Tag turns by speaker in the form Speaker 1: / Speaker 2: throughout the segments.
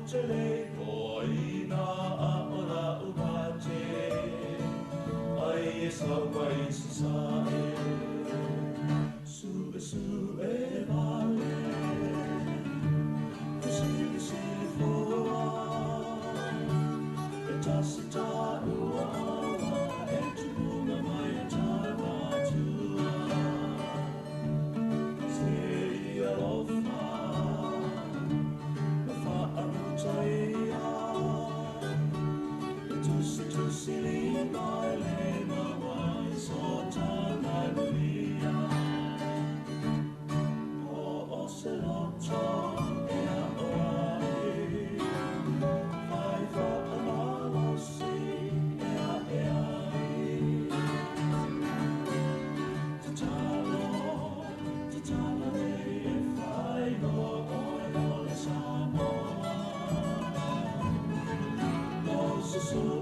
Speaker 1: Chile ko ina ora umache ai sa wai sa su su e vale si si fo e tasita ua e tu na mai ta na tu se ia ofa Silly my lema wai so tana lia o ocelotto e a oai fai fa amalo si e a tatalo e fai no o le samoa no solo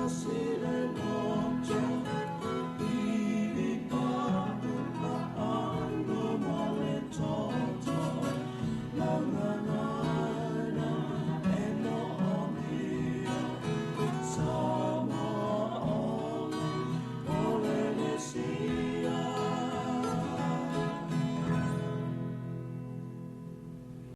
Speaker 1: see